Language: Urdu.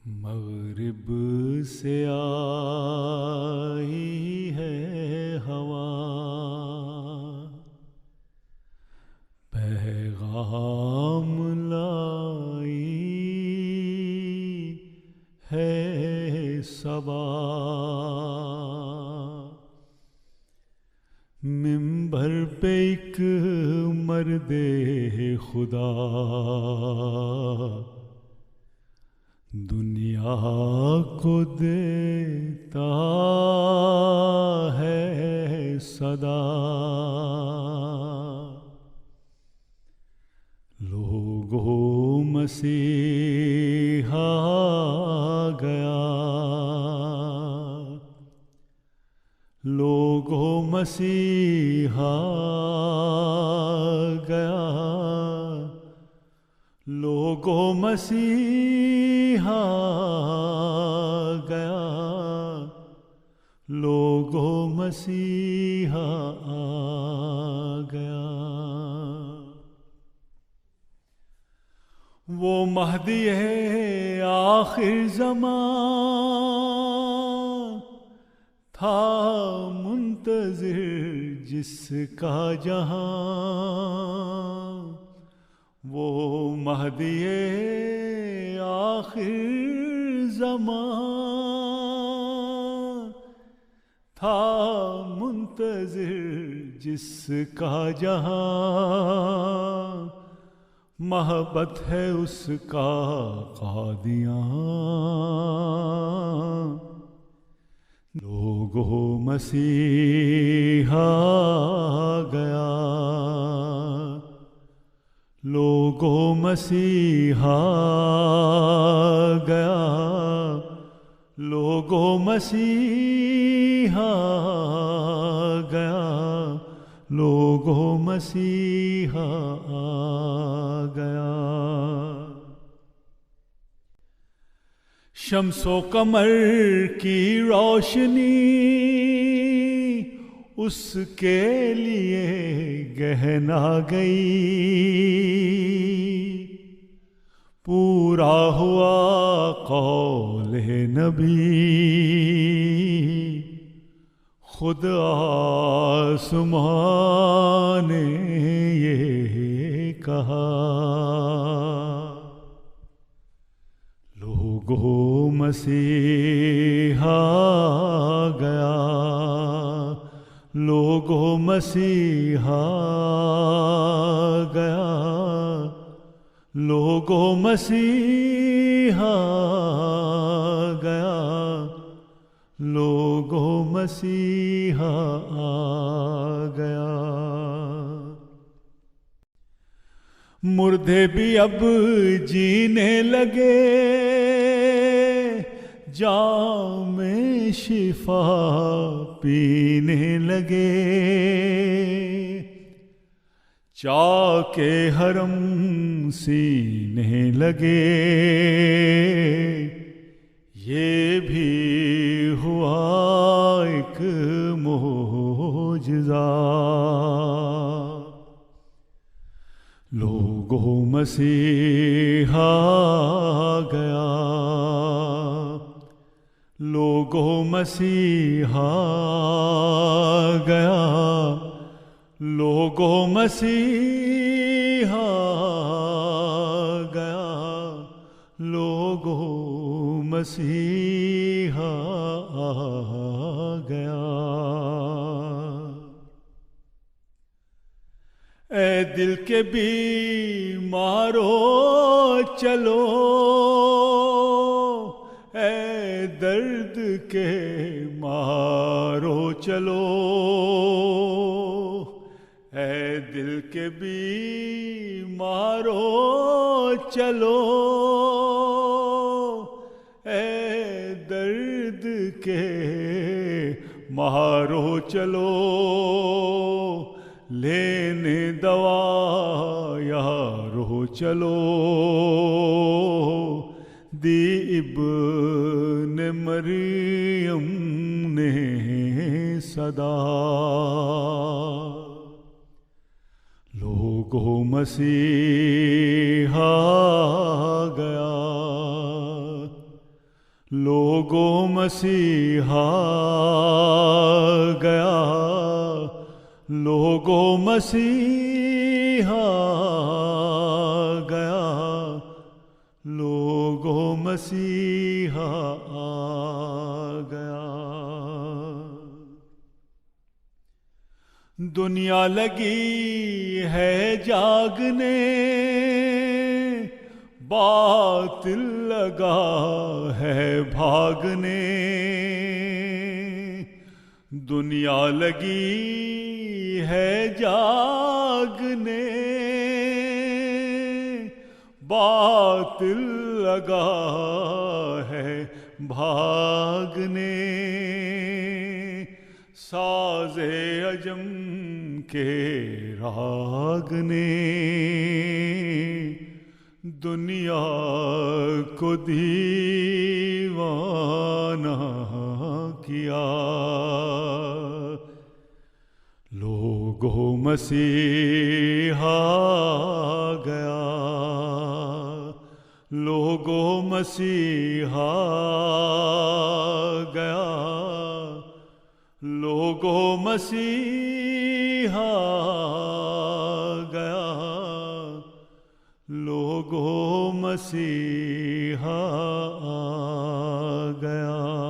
مغرب سے آئی ہے ہوا، پیغام لائی ہے صبا، منبر پہ ایک مرد خدا دنیا کو دیتا ہے صدا، لوگو مسیحا گیا، لوگو مسیحا گیا، لوگو مسیحا گیا، لوگو مسیحا آ گیا۔ وہ مہدی آخر زمان تھا منتظر جس کا جہاں، وہ مہدی آخر زمان تھا منتظر جس کا جہاں، محبت ہے اس کا قادیاں، لوگو مسیحا گیا، لوگو مسیحا گیا، لوگو مسیحا گیا، لوگو مسیحا آ گیا۔ شمس و قمر کی روشنی اس کے لیے گہنا گئی، پورا ہوا قول نبی، خود آسمان نے یہ کہا، لوگو مسیحا گیا، لوگو مسیحا گیا، لوگو مسیحا گیا، لوگو مسیحا آ گیا۔ مردے بھی اب جینے لگے، جام شفا پینے لگے، چاک حرم سینے لگے، یہ بھی ہوا ایک معجزہ، لوگو مسیحا گیا، لوگو مسیحا گیا، لوگو مسیحا گیا، لوگو مسیحا آ گیا۔ اے دل کے بیمارو چلو، اے درد کے مارو چلو، اے دل کے بیمارو چلو، اے درد کے مارو چلو، لینے دوا یارو چلو، دی ابن مریم نے صدا، لوگو مسیحا گیا، لوگوں مسیحا گیا، لوگوں مسیحا گیا، لوگوں مسیحا آ گیا۔ دنیا لگی ہے جاگنے، باطل لگا ہے بھاگنے۔ دنیا لگی ہے جاگنے، باطل لگا ہے بھاگنے۔ ساز عجم کے راگ نے دنیا کو دیوانہ کیا۔ لوگوں مسیحا گیا، لوگوں مسیحا گیا، لوگوں مسیحا گیا، لوگوں مسیحا آ گیا۔